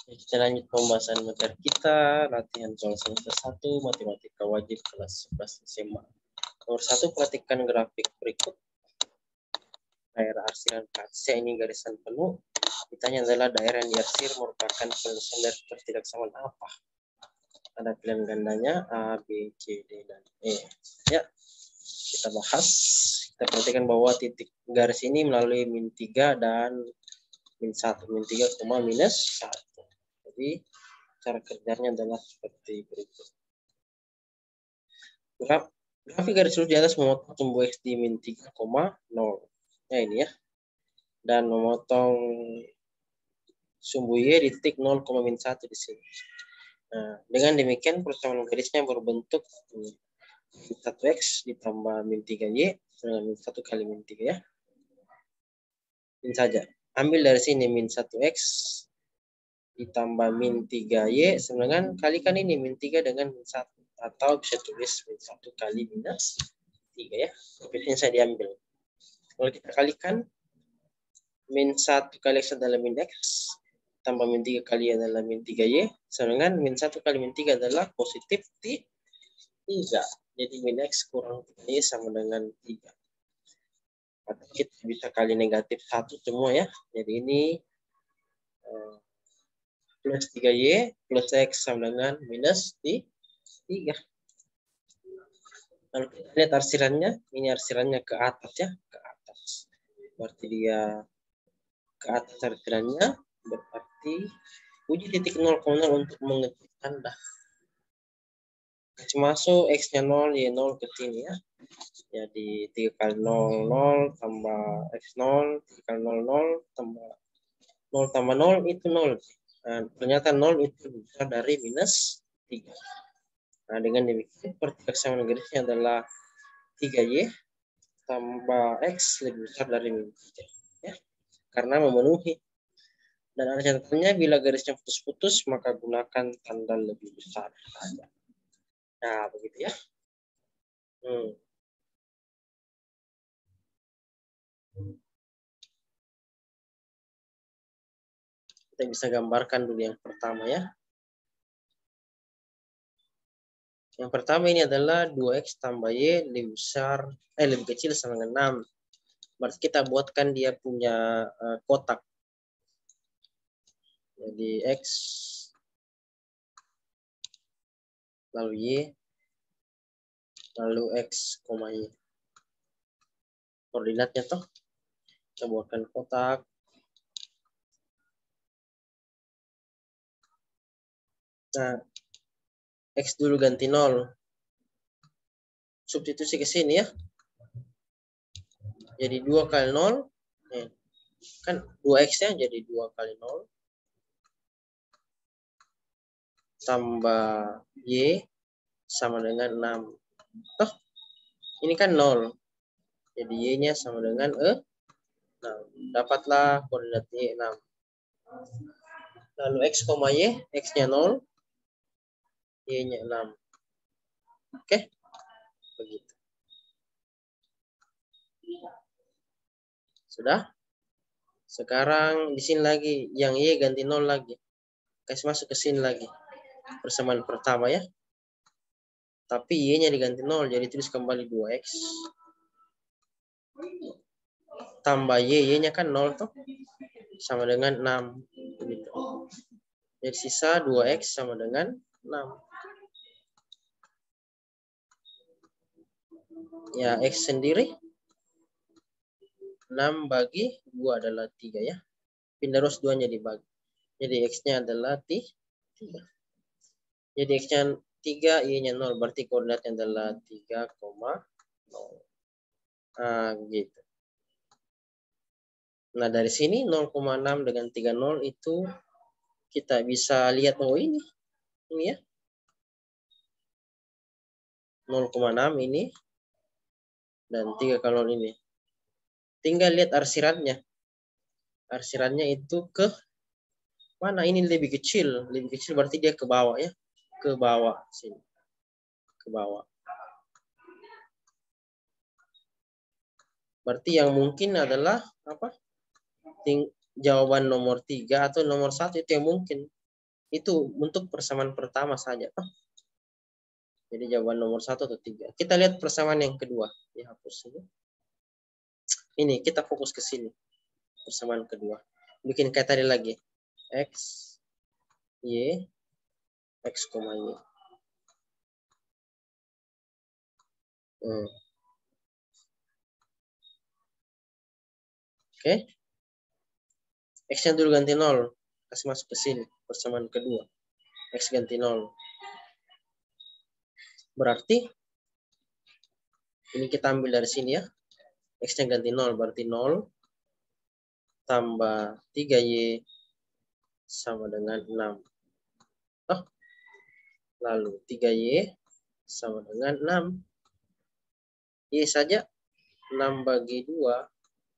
Kita lanjut pembahasan materi kita, latihan soal semester 1, matematika wajib kelas 11 SMA. Nomor 1, perhatikan grafik berikut. Daerah arsiran kaca ini garisan penuh. Ditanya adalah daerah yang diarsir merupakan penyusun dari ketidaksamaan apa? Ada pilihan gandanya A, B, C, D, dan E. Ya, kita bahas. Kita perhatikan bahwa titik garis ini melalui min 3 dan min 1. Min 3, minus 1. Jadi, cara kerjanya adalah seperti berikut. Grafik garis lurus di atas memotong sumbu X di min 3,0. Nah, ini ya. Dan memotong sumbu Y di titik 0,-1 di sini. Nah, dengan demikian persamaan garisnya berbentuk 1x ditambah min 3y dengan min 1 kali min 3 ya. Min saja. Ambil dari sini min 1x ditambah min 3y sama dengan kalikan ini min 3 dengan min 1. Atau bisa tulis min 1 kali minus 3 ya. Pilihnya saya diambil. Kalau kita kalikan min 1 kali x adalah min x tambah min 3 kali adalah min 3y sama dengan min 1 kali min 3 adalah positif 3. Jadi min x kurang 3y sama dengan 3. Atau kita bisa kali negatif 1 semua ya. Jadi ini plus 3y plus x sama dengan minus 3. Lalu kita lihat arsirannya. Ini arsirannya ke atas ya. Ke atas. Berarti dia ke atas arsirannya. Berarti uji titik 0,0 untuk mengetik tanda. X masuk, X-nya 0, Y0 ke sini ya. Jadi 3 kali 0, 0 tambah X0, 3 kali 0, 0 tambah 0 tambah 0 itu 0. Nah, ternyata 0 itu besar dari minus 3. Nah, dengan demikian persamaan garisnya adalah 3Y tambah X lebih besar dari minus 3. Ya. Karena memenuhi. Dan ada catatannya, bila garisnya putus-putus, maka gunakan tanda lebih besar saja. Nah, begitu ya. Kita bisa gambarkan dulu yang pertama ya. Yang pertama ini adalah 2x tambah y lebih kecil sama dengan 6. Berarti kita buatkan dia punya kotak. Jadi x lalu y lalu x, y. Koordinatnya toh kita buatkan kotak. Nah, x dulu ganti 0. Substitusi ke sini ya. Jadi 2 kali 0. Kan 2x-nya jadi 2 kali 0. Tambah y sama dengan 6. Toh, ini kan 0. Jadi y-nya sama dengan 6. Dapatlah koordinat y 6. Lalu x, y, x-nya 0, y-nya 6. Oke. Begitu. Sudah? Sekarang di sini lagi yang y ganti 0 lagi. Kasih masuk ke sini lagi. Persamaan pertama ya. Tapi y-nya diganti 0, jadi tulis kembali 2x. Tambah y-nya kan 0 tuh. Sama dengan 6. Begitu. Jadi sisa 2x sama dengan 6. Ya, x sendiri 6 bagi 2 adalah 3 ya. Pindah ruas 2-nya dibagi. Jadi x-nya adalah 3. Jadi x-nya 3, y-nya 0. Berarti koordinatnya adalah 3,0. Nah, gitu. Nah, dari sini 0,6 dengan 30 itu kita bisa lihat, oh ini ya. 0,6 ini dan 3 kali 0 ini. Tinggal lihat arsirannya. Arsirannya itu ke mana? Ini lebih kecil. Lebih kecil berarti dia ke bawah ya. Ke bawah sini. Ke bawah. Berarti yang mungkin adalah apa? Jawaban nomor 3 atau nomor 1 itu yang mungkin. Itu untuk persamaan pertama saja. Jadi jawaban nomor 1 atau 3. Kita lihat persamaan yang kedua. Dihapus ini. Ini kita fokus ke sini. Persamaan kedua. Bikin kayak tadi lagi. X, Y, X, Y. Oke. X-nya dulu ganti 0. Kasih masuk ke sini. Persamaan kedua. X ganti 0. Berarti ini kita ambil dari sini ya. X-nya ganti 0. Berarti 0 tambah 3Y sama dengan 6. Lalu 3Y sama dengan 6. Y saja 6 bagi 2.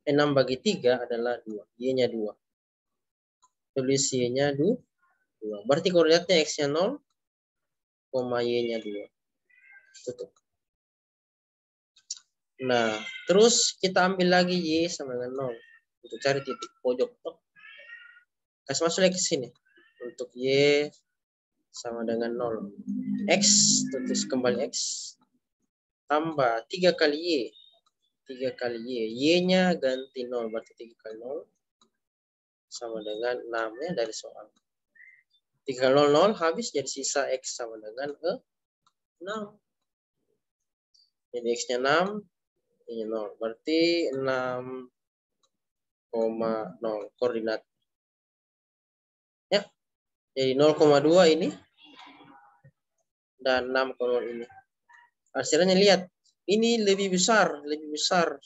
6 bagi 3 adalah 2. Y-nya 2. Tulis Y-nya 2. Berarti koordinatnya X-nya 0, Y-nya 2. Tutup. Nah, terus kita ambil lagi Y sama dengan 0. Untuk cari titik pojok. Kasih masuk lagi ke sini. Untuk Y sama dengan 0. X, tulis kembali X. Tambah 3 kali Y. 3 kali Y. Y-nya ganti 0. Berarti 3 kali 0. Sama dengan 6 ya dari soal. 3 kali 0, 0 habis. Jadi sisa X sama dengan 6. Jadi X-nya 6. Ini 0. Berarti 6,0 koordinat. Ya. Jadi 0,2 ini. Dan 6,0 ini. Hasilnya lihat. Ini lebih besar. Lebih besar.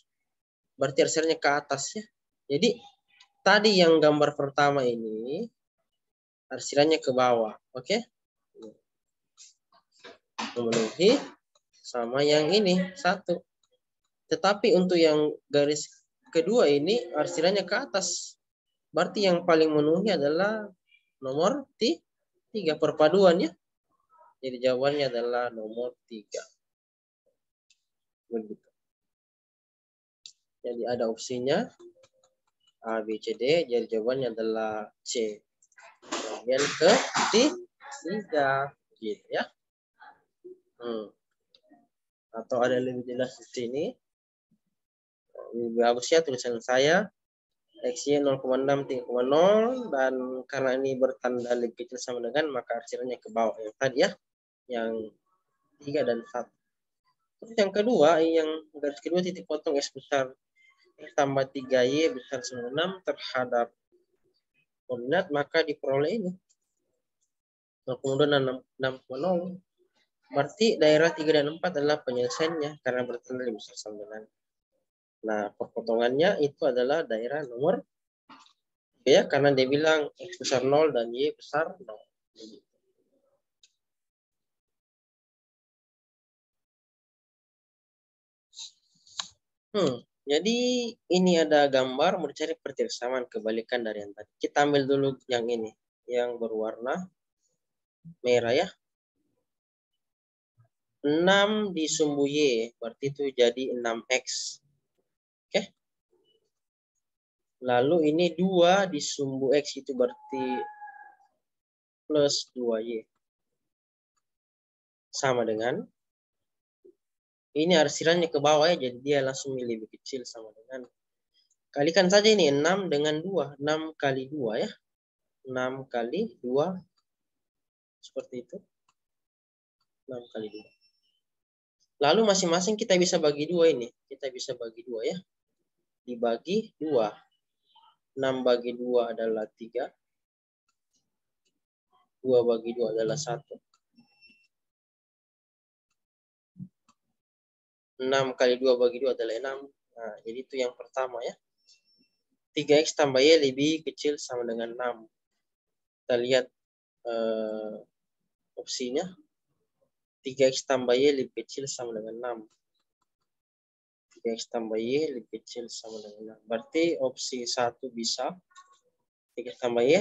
Berarti hasilnya ke atas ya. Jadi tadi yang gambar pertama ini. Hasilnya ke bawah. Oke. Memenuhi. Sama yang ini. 1. Tetapi untuk yang garis kedua ini arsirannya ke atas. Berarti yang paling memenuhi adalah nomor 3 perpaduan ya. Jadi jawabannya adalah nomor 3. Begitu. Jadi ada opsinya A, B, C, D. Jadi jawabannya adalah C. Bagian ke 3 gitu ya. Atau ada lebih jelas di sini. Lebih bagus ya tulisan saya. X-nya 0,6, 3,0 dan karena ini bertanda lebih kecil sama dengan maka arsirannya ke bawah yang tadi ya. Yang 3 dan 1. Terus yang kedua, yang garis kedua titik potong X besar X tambah 3Y besar 6 terhadap koordinat maka diperoleh ini 0,6,0. Berarti daerah 3 dan 4 adalah penyelesaiannya karena bertanda lebih besar sama dengan. Nah, perpotongannya itu adalah daerah nomor ya karena dia bilang X besar 0 dan Y besar 0. Jadi ini ada gambar mau dicari persamaan kebalikan dari yang tadi. Kita ambil dulu yang ini, yang berwarna merah ya. 6 disumbu Y, berarti itu jadi 6X. Oke. Lalu ini 2 disumbu X itu berarti plus 2Y. Sama dengan ini arsirannya ke bawah ya, jadi dia langsung lebih kecil sama dengan. Kalikan saja ini 6 dengan 2. 6 kali 2 ya. 6 kali 2. Seperti itu. 6 kali 2. Lalu masing-masing kita bisa bagi 2 ini. Kita bisa bagi 2 ya. Dibagi 2. 6 bagi 2 adalah 3. 2 bagi 2 adalah 1. 6 kali 2 bagi 2 adalah 6. Nah, jadi itu yang pertama ya. 3X tambah Y lebih kecil sama dengan 6. Kita lihat opsinya. 3X tambah Y lebih kecil sama dengan 6. 3X tambah Y lebih kecil sama dengan 6. Berarti opsi 1 bisa. 3X tambah Y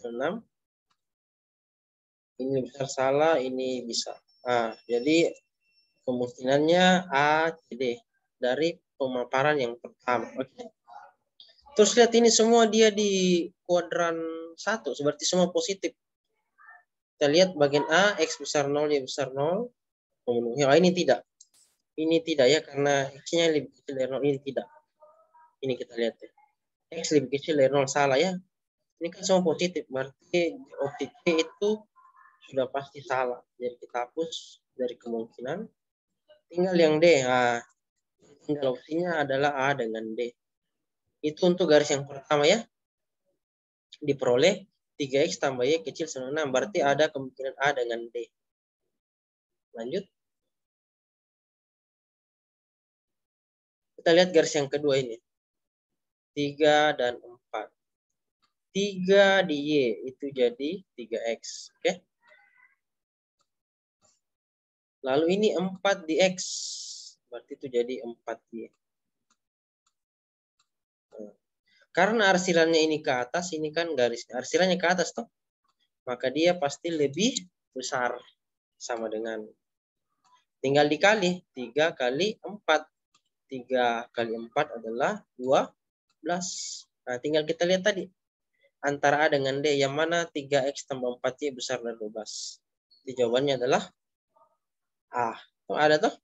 6. Ini besar salah, ini bisa. Nah, jadi kemungkinannya A, C, D. Dari pemaparan yang pertama. Oke. Terus lihat ini semua dia di kuadran 1. Berarti semua positif. Kita lihat bagian A, X besar 0, Y besar 0. Memenuhi. Oh, ini tidak. Ini tidak ya, karena X-nya lebih kecil dari 0. Ini tidak. Ini kita lihat ya. X lebih kecil dari 0. Salah ya. Ini kan semua positif. Berarti opsi C itu sudah pasti salah. Jadi kita hapus dari kemungkinan. Tinggal yang D. Nah, tinggal opsinya adalah A dengan D. Itu untuk garis yang pertama ya. Diperoleh 3X tambah Y kecil sama 6. Berarti ada kemungkinan A dengan D. Lanjut. Kita lihat garis yang kedua ini. 3 dan 4. 3 di Y itu jadi 3X. Oke. Lalu ini 4 di X. Berarti itu jadi 4Y. Karena arsirannya ini ke atas, ini kan garisnya. Arsirannya ke atas toh. Maka dia pasti lebih besar. Sama dengan. Tinggal dikali. 3 kali 4. 3 kali 4 adalah 12. Nah, tinggal kita lihat tadi. Antara A dengan D. Yang mana 3X tambah 4Y besar dari 12. Jadi jawabannya adalah A. Oh, ada toh?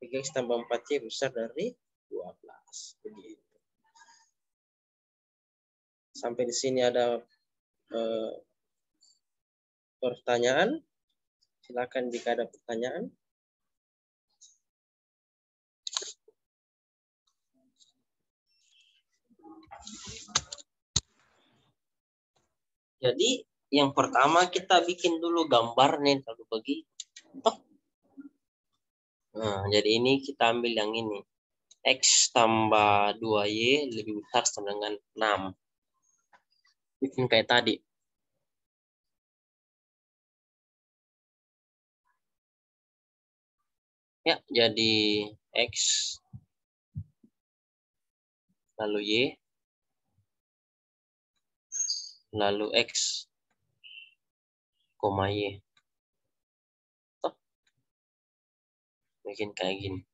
3X tambah 4Y besar dari 12. Begitu. Sampai di sini ada pertanyaan. Silakan jika ada pertanyaan. Jadi yang pertama kita bikin dulu gambarnya kalau begitu. Nah, jadi ini kita ambil yang ini. X tambah 2Y lebih besar sama dengan 6. Bikin kayak tadi. Ya, jadi X lalu Y lalu X, Y. Tuh. Bikin kayak gini.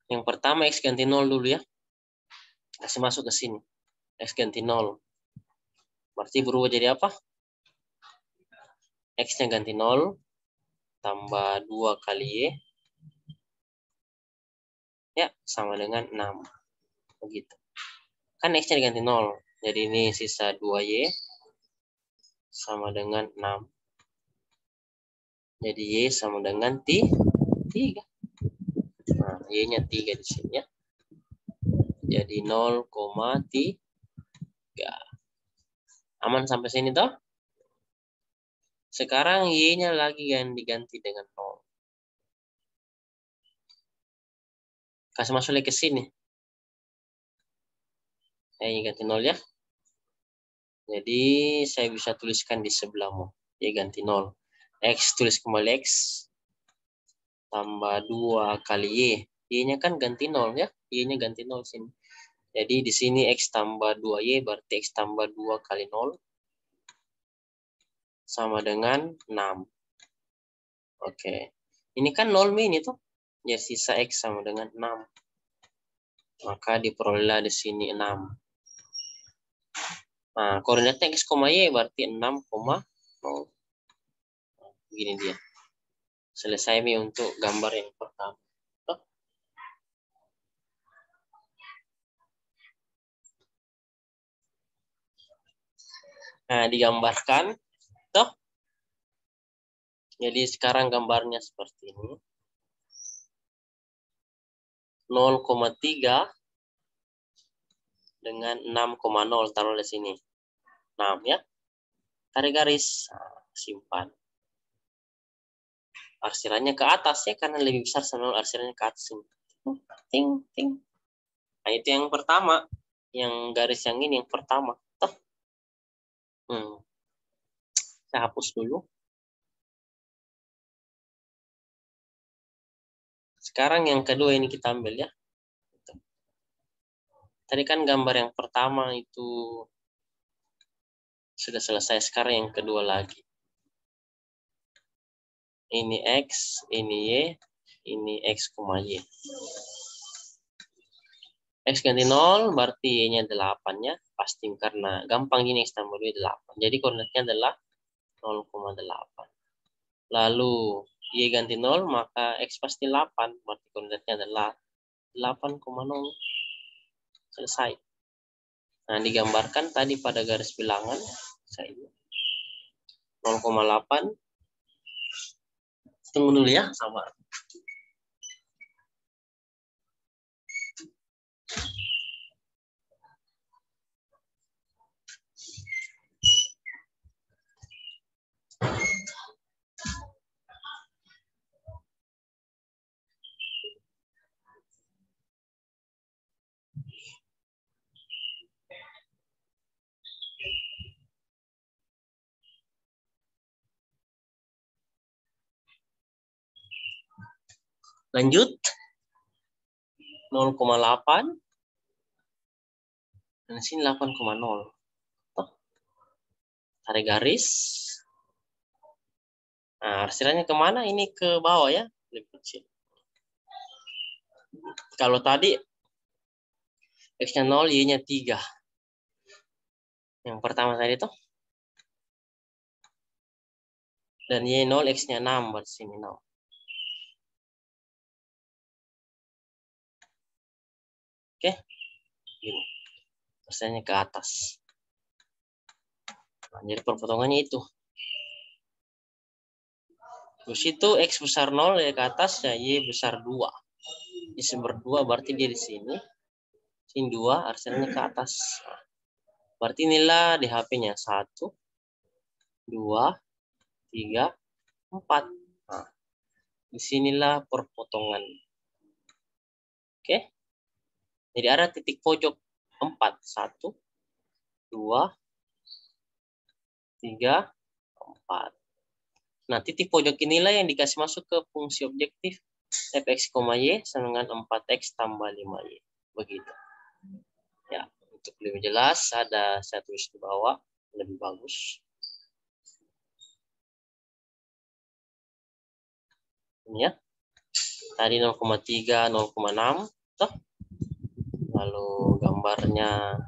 Yang pertama X ganti 0 dulu ya. Kasih masuk ke sini. X ganti 0. Berarti berubah jadi apa? X-nya ganti 0. Tambah 2 kali Y. Ya, sama dengan 6. Begitu. Kan X-nya diganti 0. Jadi ini sisa 2Y. Sama dengan 6. Jadi Y sama dengan 3. Nah, Y-nya 3 di sini ya. Jadi 0,3. Aman sampai sini toh? Sekarang Y-nya lagi yang diganti dengan 0. Kasih masuk lagi ke sini. Y ganti 0 ya. Jadi saya bisa tuliskan di sebelahmu. Y ganti 0. X tulis kembali X. Tambah 2 kali Y. Y-nya kan ganti 0 ya. Y-nya ganti 0 sini. Jadi di sini X tambah 2Y berarti X tambah 2 kali 0. Sama dengan 6. Oke. Ini kan 0 mini tuh. Ya sisa X sama dengan 6. Maka diperoleh di sini 6. Nah, koordinatnya X, Y berarti 6,0. Begini dia. Selesai Mi untuk gambar yang pertama. Nah, digambarkan. Toh. Jadi sekarang gambarnya seperti ini. 0,3 dengan 6,0 taruh di sini. 6 ya. Tarik garis. Nah, simpan. Arsirannya ke atas ya, karena lebih besar sama arsirannya ke atas. Ting, ting. Nah, itu yang pertama. Yang garis yang ini yang pertama. Toh. Saya hapus dulu. Sekarang yang kedua ini kita ambil ya. Tadi kan gambar yang pertama itu sudah selesai. Sekarang yang kedua lagi. Ini X, ini Y, ini X, Y. X ganti 0 berarti Y-nya 8 ya. Pasti karena gampang gini X tambah 2 8. Jadi koordinatnya adalah 0,8. Lalu Y ganti 0 maka X pasti 8. Berarti koordinatnya adalah 8,0. Selesai. Nah, digambarkan tadi pada garis bilangan. Saya 0,8. Tunggu dulu ya, sabar. Lanjut. 0,8. Dan sini 8,0. Tarik garis. Nah, arsirannya kemana? Ini ke bawah ya. Lebih kecil. Kalau tadi X-nya 0, Y-nya 3. Yang pertama tadi tuh. Dan Y 0, X-nya 6. Berarti sini 0. Oke. Gini. Arsirannya ke atas. Nah, jadi perpotongannya itu. Terus itu X besar 0 ya ke atas, ya Y besar 2. Y berdua berarti dia di sini. Sini 2, arsirannya ke atas. Nah, berarti inilah di HP-nya. 1, 2, 3, 4. Nah, disinilah perpotongan. Oke. Jadi ada titik pojok 4. 1, 2, 3, 4. Nah, titik pojok inilah yang dikasih masuk ke fungsi objektif fx, y sama dengan 4x tambah 5y. Begitu. Ya, untuk lebih jelas ada saya tulis di bawah lebih bagus. Ini ya. Tadi 0,3, 0,6 toh. Lalu gambarnya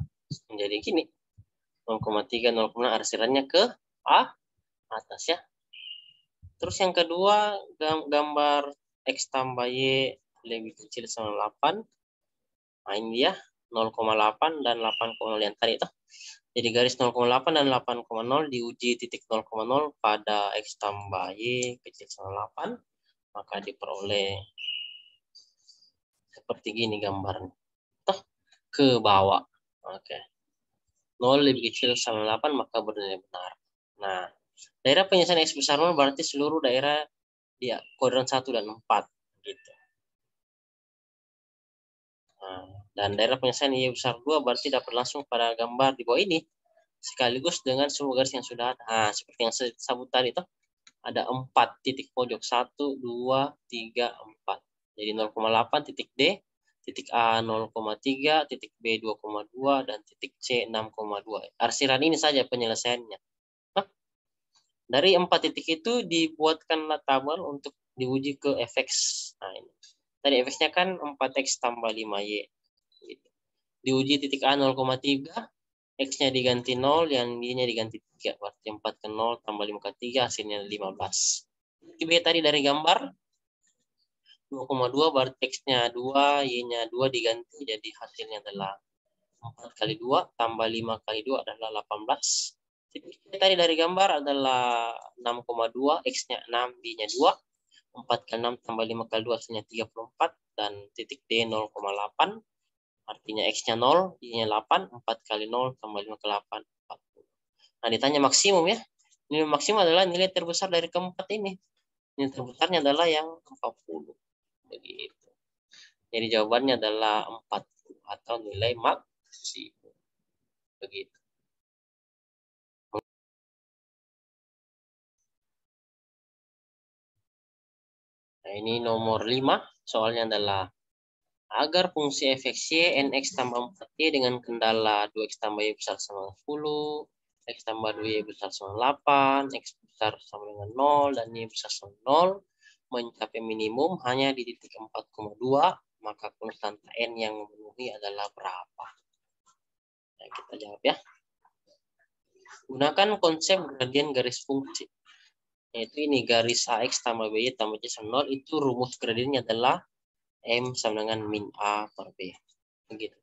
menjadi gini. 0,3, 0,6 arsirannya ke atas ya. Terus yang kedua, gambar X tambah Y lebih kecil sama 8. Nah, ini dia 0,8 dan 8,0 yang tadi itu. Jadi garis 0,8 dan 8,0 diuji titik 0,0 pada X tambah Y kecil sama 8. Maka diperoleh seperti gini gambarnya. Toh, ke bawah. Oke. 0 lebih kecil sama 8 maka bernilai benar. Nah, daerah penyelesaian X besar 0 berarti seluruh daerah dia kuadran 1 dan 4 gitu. Nah, dan daerah penyelesaian Y besar 2 berarti dapat langsung pada gambar di bawah ini sekaligus dengan semua garis yang sudah ada. Nah, seperti yang saya sebut tadi itu ada 4 titik pojok 1, 2, 3, 4. Jadi 0,8 titik D, titik A 0,3, titik B 2,2 dan titik C 6,2. Arsiran ini saja penyelesaiannya. Dari 4 titik itu dibuatkanlah tabel untuk diuji ke fx. Nah, ini. Tadi fx-nya kan 4x tambah 5y. Gitu. Diuji titik A 0,3, x-nya diganti 0, yang y-nya diganti 3. Berarti 4 ke 0 tambah 5 ke 3, hasilnya 15. B tadi dari gambar 2,2 berarti x-nya 2, y-nya 2 diganti, jadi hasilnya adalah 4 kali 2 tambah 5 kali 2 adalah 18. Titik tadi dari gambar adalah 6,2, X-nya 6, B-nya 2. 4 kali 6 tambah 5 kali 2 hasilnya 34. Dan titik D 0,8. Artinya X-nya 0, Y-nya 8. 4 kali 0 tambah 5 kali 8, 40. Nah, ditanya maksimum ya. Nilai maksimum adalah nilai terbesar dari keempat ini. Nilai terbesarnya adalah yang 40. Begitu. Jadi jawabannya adalah 40 atau nilai maksimum. Begitu. Nah, ini nomor 5. Soalnya adalah agar fungsi fx-y nx tambah 4y dengan kendala 2x tambah y besar sama 10, x tambah 2y besar sama 8, x besar sama dengan 0, dan y besar sama 0, mencapai minimum hanya di titik 4,2 maka konstanta N yang memenuhi adalah berapa? Nah, kita jawab ya. Gunakan konsep gradien garis fungsi. Yaitu ini garis AX tambah BY tambah C sama 0, itu rumus gradiennya adalah M sama dengan min A per B. Begitu.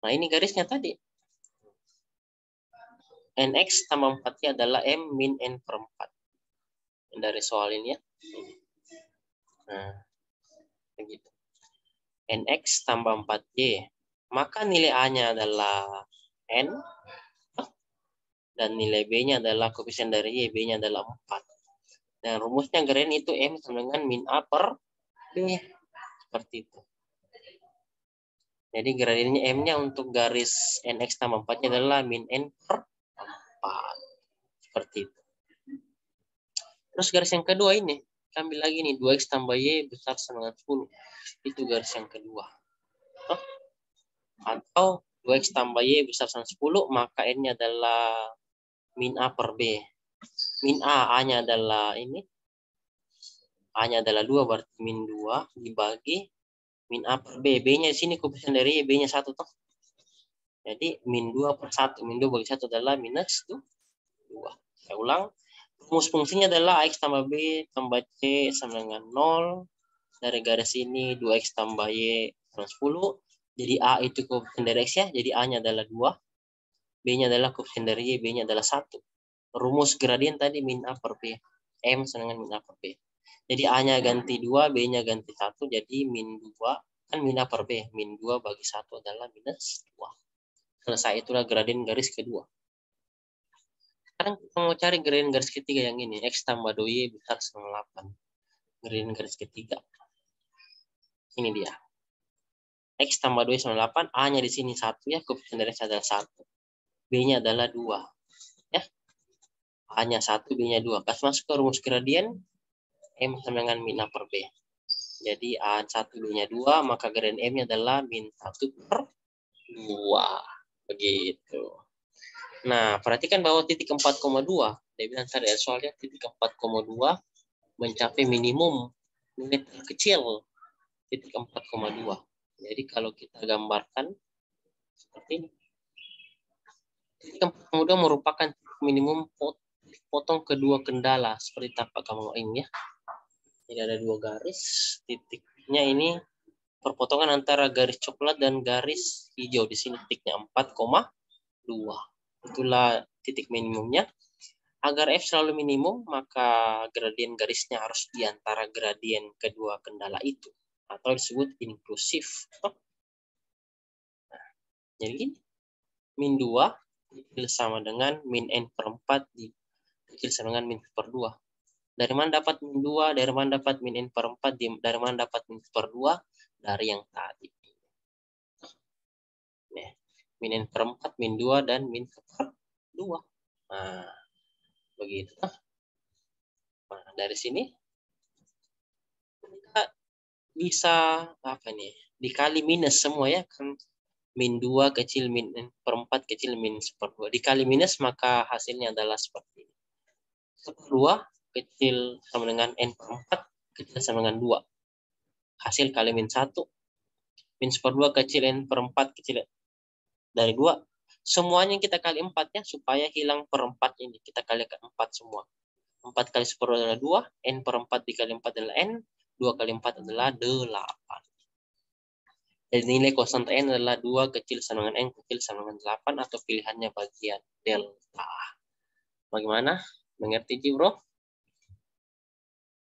Nah, ini garisnya tadi. NX tambah 4Y adalah M min N per 4. Dari soal ini ya. Nah, begitu. NX tambah 4Y. Maka nilai A-nya adalah N. Dan nilai B-nya adalah koefisien dari Y. B-nya adalah 4. Dan rumusnya gradien itu M sama dengan min A per B. Seperti itu. Jadi gradiennya M-nya untuk garis NX tambah 4-nya adalah min N per 4. Seperti itu. Terus garis yang kedua ini. Ambil lagi nih. 2X tambah Y besar sama dengan 10. Itu garis yang kedua. Atau 2X tambah Y besar sama 10. Maka N-nya adalah min A per B. Min A, A-nya adalah ini. A-nya adalah 2. Berarti min 2 dibagi min A per B. B-nya di sini koefisien dari Y. B-nya 1 toh. Jadi min 2 per 1. Min 2 bagi 1 adalah minus 2. Saya ulang. Rumus fungsinya adalah AX tambah B tambah C sama dengan 0. Dari garis ini 2X tambah Y sama 10. Jadi A itu koefisien dari X ya. Jadi A-nya adalah 2. B-nya adalah koefisien dari Y. B-nya adalah 1. Rumus gradien tadi min A per B. M sama dengan min A per B. Jadi A-nya ganti 2, B-nya ganti 1. Jadi min 2. Kan min A per B. Min 2 bagi 1 adalah minus 2. Selesai, itulah gradien garis kedua. Sekarang kita mau cari gradien garis ketiga yang ini. X tambah 2Y besar sama 8. Gradien garis ketiga. Ini dia. X tambah 2Y sama 8. A-nya di sini 1 ya. Koefisien dari X adalah 1. B-nya adalah 2. Ya. A-nya 1, B-nya 2. Pas masuk ke rumus gradien, M sama dengan min A per B. Jadi A1, B-nya 2, maka gradien M-nya adalah min 1 per 2. Begitu. Nah, perhatikan bahwa titik 4,2. Dia bilang tadi soalnya titik 4,2 mencapai minimum nilai terkecil titik 4,2. Jadi kalau kita gambarkan seperti ini. Titik 4,2 merupakan minimum potong kedua kendala. Seperti tampak kamu ini ya. Jadi ada 2 garis. Titiknya ini perpotongan antara garis coklat dan garis hijau. Di sini titiknya 4,2. Itulah titik minimumnya. Agar F selalu minimum, maka gradien garisnya harus di antara gradien kedua kendala itu. Atau disebut inklusif. Nah, jadi gini. Min 2 sama dengan min N per 4 dikecil sama dengan min per 2. Dari mana dapat min 2? Dari mana dapat min N per 4? Dari mana dapat min per 2? Dari yang tadi. Nah, min N per 4, min 2, dan min per 2. Nah, begitu. Nah, dari sini kita bisa apa nih? Dikali minus semua ya kan, min 2 kecil min N per 4 kecil min per 2. Dikali minus maka hasilnya adalah seperti ini. 2 kecil sama dengan N per 4 kecil sama dengan 2. Hasil kali min 1. Min per 2 kecil N per 4 kecil dari 2. Semuanya kita kali 4 ya, supaya hilang per 4 ini. Kita kalikan 4 semua. 4 kali 10 adalah 2. N per 4 dikali 4 adalah N. 2 kali 4 adalah 8. Jadi nilai konstanta N adalah 2 kecil sama dengan N kecil sama dengan 8. Atau pilihannya bagian delta. Bagaimana? Mengerti, Bro?